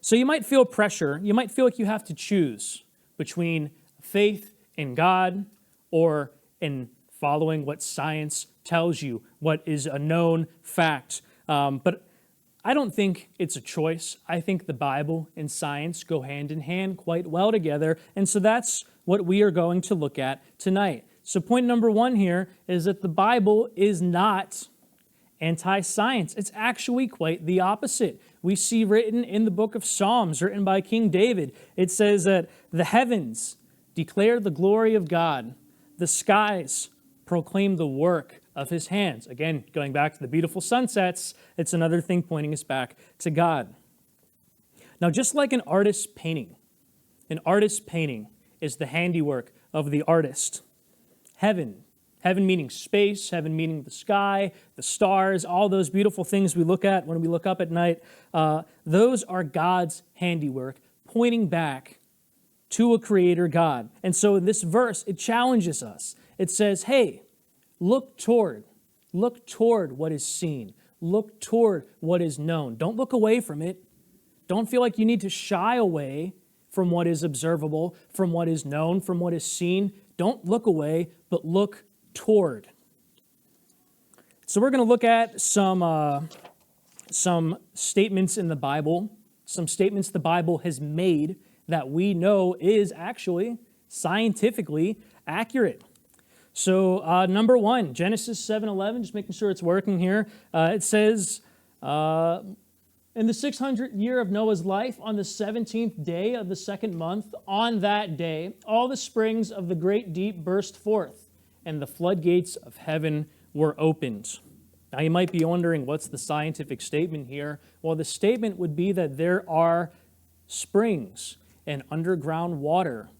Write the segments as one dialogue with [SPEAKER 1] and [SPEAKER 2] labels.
[SPEAKER 1] So you might feel pressure. You might feel like you have to choose between faith in God or in following what science tells you, what is a known fact. But I don't think it's a choice. I think the Bible and science go hand in hand quite well together. And so that's what we are going to look at tonight. So point number one here is that the Bible is not anti-science. It's actually quite the opposite. We see written in the book of Psalms, written by King David, it says that the heavens declare the glory of God. The skies proclaim the work of his hands. Again, going back to the beautiful sunsets, it's another thing pointing us back to God. Now, just like an artist's painting is the handiwork of the artist. Heaven meaning space, heaven meaning the sky, the stars, all those beautiful things we look at when we look up at night, those are God's handiwork, pointing back to a creator God. And so in this verse, it challenges us. It says, hey, look toward what is seen. Look toward what is known. Don't look away from it. Don't feel like you need to shy away from what is observable, from what is known, from what is seen. Don't look away, but look toward. So we're going to look at some statements in the Bible, some statements the Bible has made that we know is actually scientifically accurate. So number one, Genesis 7:11, just making sure it's working here. It says, in the 600th year of Noah's life, on the 17th day of the second month, on that day, all the springs of the great deep burst forth, and the floodgates of heaven were opened. Now you might be wondering, what's the scientific statement here? Well, the statement would be that there are springs and underground water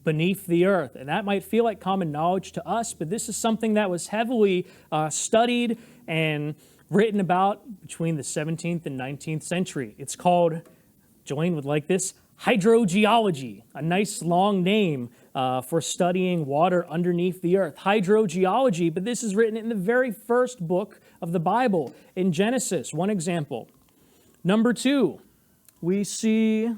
[SPEAKER 1] beneath the earth. And that might feel like common knowledge to us, but this is something that was heavily studied and written about between the 17th and 19th century. It's called, Jolene would like this, hydrogeology, a nice long name for studying water underneath the earth. Hydrogeology, but this is written in the very first book of the Bible, in Genesis, one example. Number two, we see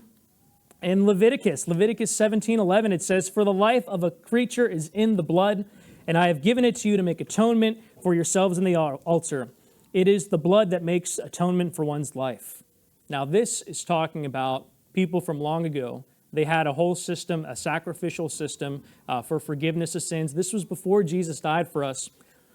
[SPEAKER 1] in Leviticus 17:11, it says, "For the life of a creature is in the blood, and I have given it to you to make atonement for yourselves in the altar. It is the blood that makes atonement for one's life." Now this is talking about people from long ago. They had a whole system, a sacrificial system for forgiveness of sins. This was before Jesus died for us.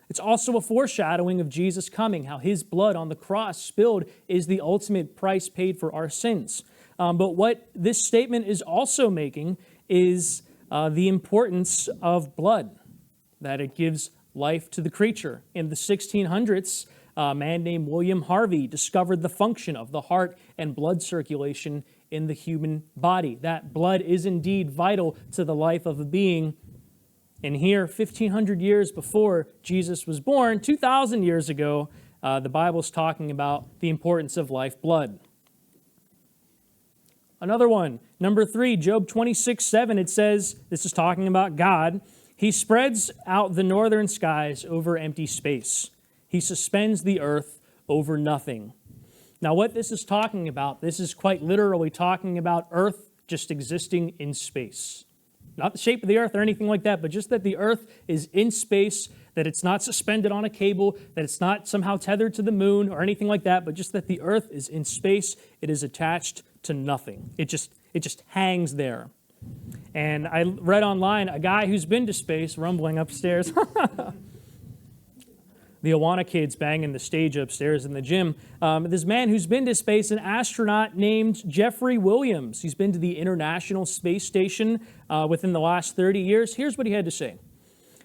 [SPEAKER 1] It's also a foreshadowing of Jesus coming, how his blood on the cross spilled is the ultimate price paid for our sins. But what this statement is also making is the importance of blood, that it gives life to the creature. In the 1600s, a man named William Harvey discovered the function of the heart and blood circulation in the human body. That blood is indeed vital to the life of a being. And here, 1,500 years before Jesus was born, 2,000 years ago, the Bible's talking about the importance of lifeblood. Another one, number three, Job 26:7, it says, this is talking about God, "He spreads out the northern skies over empty space. He suspends the earth over nothing." Now what this is talking about, this is quite literally talking about earth just existing in space. Not the shape of the earth or anything like that, but just that the earth is in space, that it's not suspended on a cable, that it's not somehow tethered to the moon or anything like that, but just that the earth is in space. It is attached to nothing. It just hangs there. And I read online a guy who's been to space, rumbling upstairs. The Awana kids banging the stage upstairs in the gym. This man who's been to space, an astronaut named Jeffrey Williams. He's been to the International Space Station within the last 30 years. Here's what he had to say.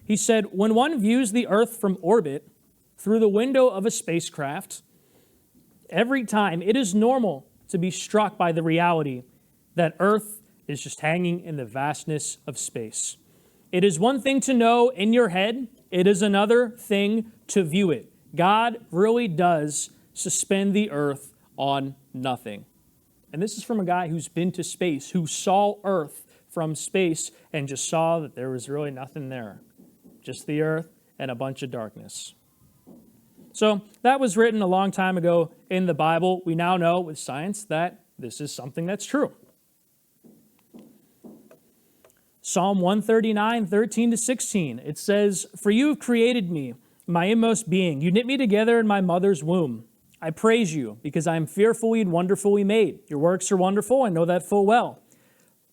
[SPEAKER 1] He said, "When one views the Earth from orbit through the window of a spacecraft, every time it is normal to be struck by the reality that Earth is just hanging in the vastness of space. It is one thing to know in your head, it is another thing to view it. God really does suspend the earth on nothing." And this is from a guy who's been to space, who saw Earth from space and just saw that there was really nothing there. Just the earth and a bunch of darkness. So that was written a long time ago in the Bible. We now know with science that this is something that's true. Psalm 139, 13 to 16. It says, "For you have created me, my inmost being. You knit me together in my mother's womb. I praise you, because I am fearfully and wonderfully made. Your works are wonderful, I know that full well.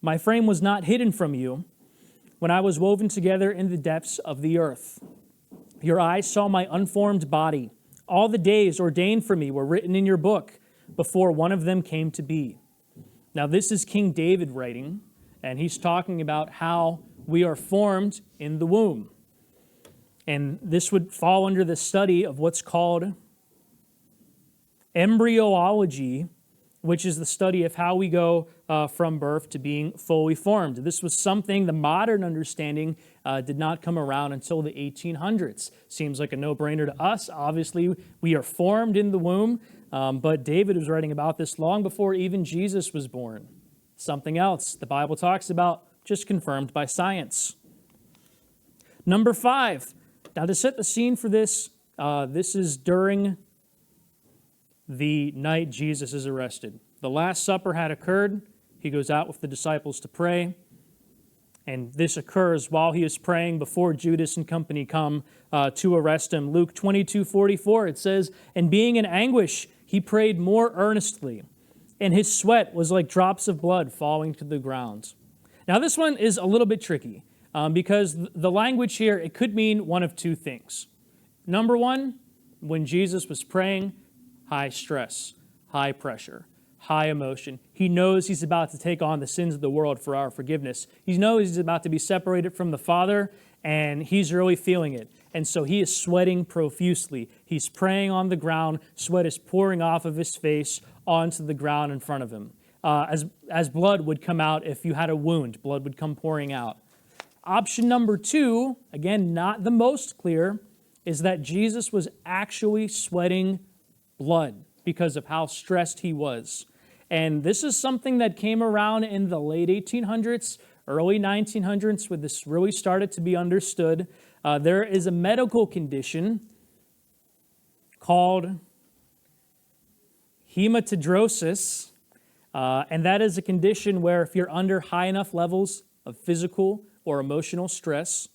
[SPEAKER 1] My frame was not hidden from you when I was woven together in the depths of the earth. Your eyes saw my unformed body. All the days ordained for me were written in your book before one of them came to be." Now, this is King David writing, and he's talking about how we are formed in the womb. And this would fall under the study of what's called embryology, which is the study of how we go from birth to being fully formed. This was something the modern understanding did not come around until the 1800s. Seems like a no-brainer to us. Obviously, we are formed in the womb, but David was writing about this long before even Jesus was born. Something else the Bible talks about, just confirmed by science. Number 5. Now, to set the scene for this, this is during the night Jesus is arrested. The Last Supper had occurred. He goes out with the disciples to pray. And this occurs while he is praying before Judas and company come to arrest him. Luke 22:44, it says, "And being in anguish, he prayed more earnestly, and his sweat was like drops of blood falling to the ground." Now, this one is a little bit tricky because the language here, it could mean one of two things. Number one, when Jesus was praying, high stress, high pressure, high emotion. He knows he's about to take on the sins of the world for our forgiveness. He knows he's about to be separated from the Father, and he's really feeling it. And so he is sweating profusely. He's praying on the ground. Sweat is pouring off of his face onto the ground in front of him. As blood would come out if you had a wound, blood would come pouring out. Option number 2, again, not the most clear, is that Jesus was actually sweating blood because of how stressed he was. And this is something that came around in the late 1800s, early 1900s, when this really started to be understood. There is a medical condition called hematidrosis, and that is a condition where if you're under high enough levels of physical or emotional stress,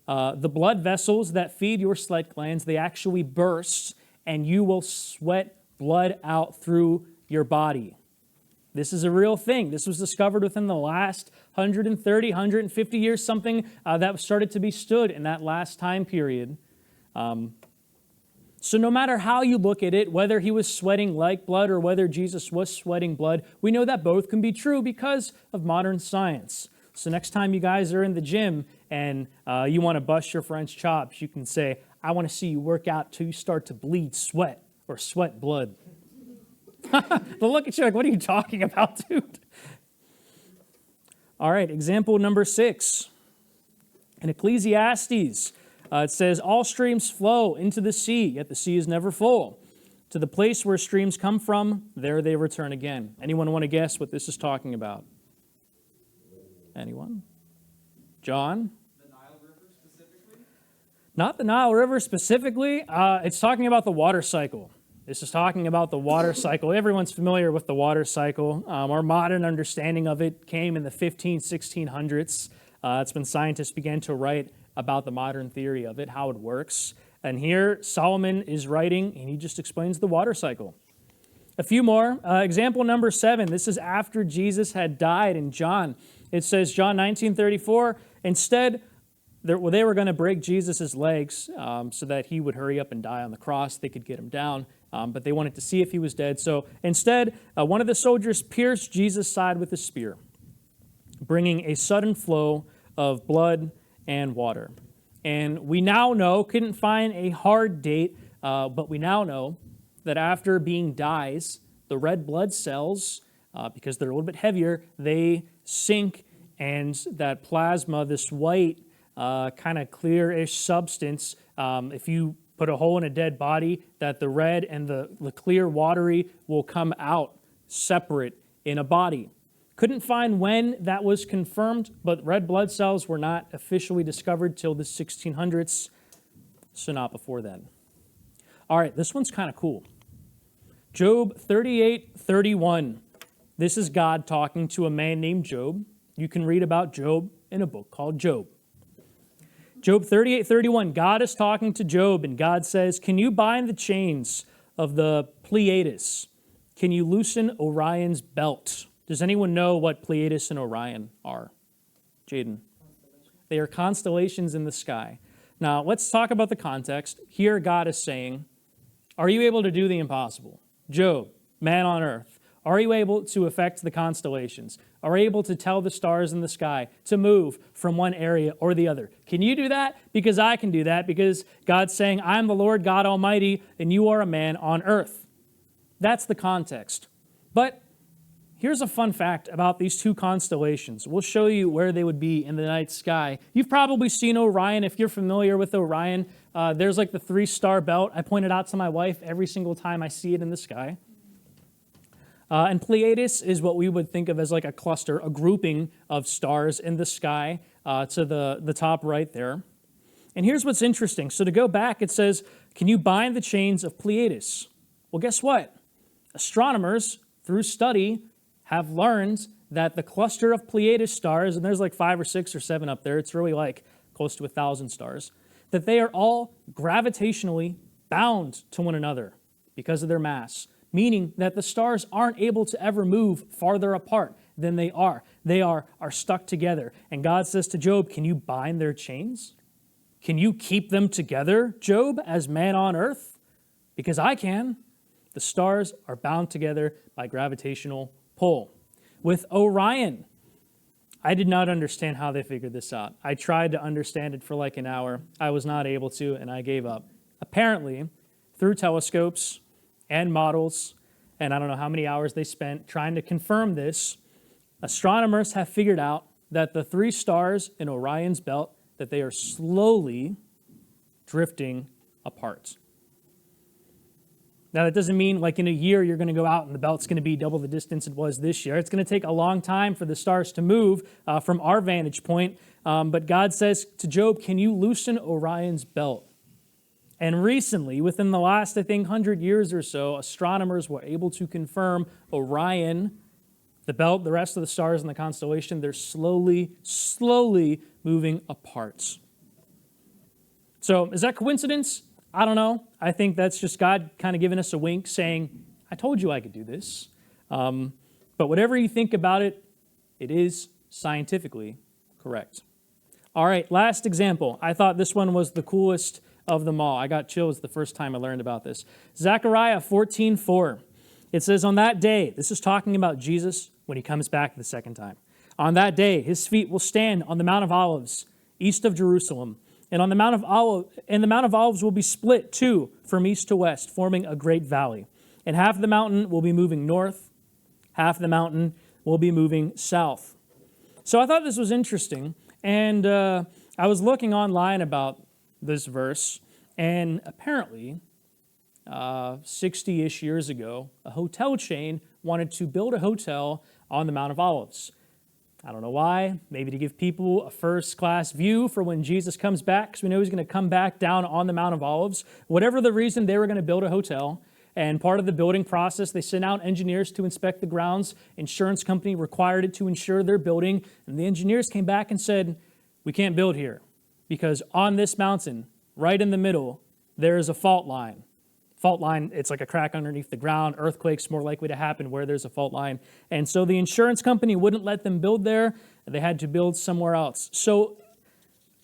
[SPEAKER 1] the blood vessels that feed your sweat glands, they actually burst, and you will sweat blood out through your body. This is a real thing. This was discovered within the last 130, 150 years, something that started to be stood in that last time period. So no matter how you look at it, whether he was sweating like blood or whether Jesus was sweating blood, we know that both can be true because of modern science. So next time you guys are in the gym and you want to bust your friend's chops, you can say, "I want to see you work out till you start to bleed sweat or sweat blood." They'll look at you like, "What are you talking about, dude?" All right, example number 6. In Ecclesiastes, it says, "All streams flow into the sea, yet the sea is never full. To the place where streams come from, there they return again." Anyone want to guess what this is talking about? Anyone? John?
[SPEAKER 2] The Nile River specifically?
[SPEAKER 1] Not the Nile River specifically. It's talking about the water cycle. This is talking about the water cycle. Everyone's familiar with the water cycle. Our modern understanding of it came in the 1600s. That's when scientists began to write about the modern theory of it, how it works. And here Solomon is writing, and he just explains the water cycle. A few more. Example number 7. This is after Jesus had died in John. It says, John 19:34, instead, they were going to break Jesus' legs so that he would hurry up and die on the cross. They could get him down, but they wanted to see if he was dead. So instead, one of the soldiers pierced Jesus' side with a spear, bringing a sudden flow of blood and water. And we now know, couldn't find a hard date, but we now know that after a being dies, the red blood cells, because they're a little bit heavier, they sink, and that plasma, this white, kind of clear-ish substance, if you put a hole in a dead body, that the red and the clear watery will come out separate in a body. Couldn't find when that was confirmed, but red blood cells were not officially discovered till the 1600s, so not before then. All right, this one's kind of cool. Job 38:31. This is God talking to a man named Job. You can read about Job in a book called Job. Job 38:31, God is talking to Job, and God says, can you bind the chains of the Pleiades? Can you loosen Orion's belt? Does anyone know what Pleiades and Orion are? Jaden. They are constellations in the sky. Now, let's talk about the context. Here, God is saying, are you able to do the impossible? Job, man on earth, are you able to affect the constellations? Are you able to tell the stars in the sky to move from one area or the other? Can you do that? Because I can do that, because God's saying, I am the Lord God Almighty, and you are a man on earth. That's the context. But here's a fun fact about these two constellations. We'll show you where they would be in the night sky. You've probably seen Orion. If you're familiar with Orion, there's like the 3-star belt. I point it out to my wife every single time I see it in the sky. And Pleiades is what we would think of as like a cluster, a grouping of stars in the sky to the top right there. And here's what's interesting. So to go back, it says, can you bind the chains of Pleiades? Well, guess what? Astronomers, through study, have learned that the cluster of Pleiades stars, and there's like 5 or 6 or 7 up there, it's really like close to 1,000 stars, that they are all gravitationally bound to one another because of their mass, meaning that the stars aren't able to ever move farther apart than they are. They are stuck together. And God says to Job, can you bind their chains? Can you keep them together, Job, as man on earth? Because I can. The stars are bound together by gravitational pull. With Orion, I did not understand how they figured this out. I tried to understand it for like an hour. I was not able to, and I gave up. Apparently, through telescopes and models, and I don't know how many hours they spent trying to confirm this, astronomers have figured out that the 3 stars in Orion's belt, that they are slowly drifting apart. Now, that doesn't mean like in a year you're going to go out and the belt's going to be double the distance it was this year. It's going to take a long time for the stars to move from our vantage point. But God says to Job, can you loosen Orion's belt? And recently, within the last, I think, 100 years or so, astronomers were able to confirm Orion, the belt, the rest of the stars in the constellation, they're slowly moving apart. So is that coincidence? I don't know. I think that's just God kind of giving us a wink saying, I told you I could do this. But whatever you think about it, it is scientifically correct. All right, last example. I thought this one was the coolest of them all. I got chills the first time I learned about this. Zechariah 14:4. It says, on that day, this is talking about Jesus when he comes back the second time. On that day, his feet will stand on the Mount of Olives, east of Jerusalem. And on the Mount of Olives will be split too from east to west, forming a great valley. And half of the mountain will be moving north, half of the mountain will be moving south. So I thought this was interesting, and I was looking online about this verse, and apparently 60-ish years ago, a hotel chain wanted to build a hotel on the Mount of Olives. I don't know why, maybe to give people a first-class view for when Jesus comes back, because we know he's going to come back down on the Mount of Olives. Whatever the reason, they were going to build a hotel, and part of the building process, they sent out engineers to inspect the grounds. Insurance company required it to insure their building, and the engineers came back and said, we can't build here, because on this mountain, right in the middle, there is a fault line. Fault line, it's like a crack underneath the ground. Earthquakes more likely to happen where there's a fault line. And so the insurance company wouldn't let them build there. They had to build somewhere else. So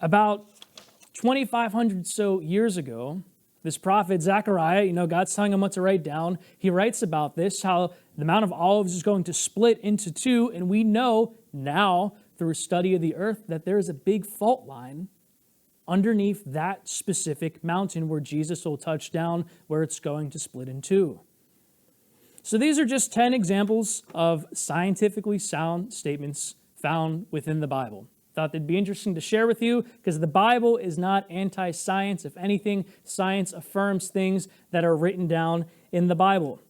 [SPEAKER 1] about 2,500 so years ago, this prophet Zechariah, God's telling him what to write down. He writes about this, how the Mount of Olives is going to split into 2. And we know now through a study of the earth that there is a big fault line underneath that specific mountain where Jesus will touch down, where it's going to split in 2. So these are just 10 examples of scientifically sound statements found within the Bible. Thought they'd be interesting to share with you because the Bible is not anti-science. If anything, science affirms things that are written down in the Bible.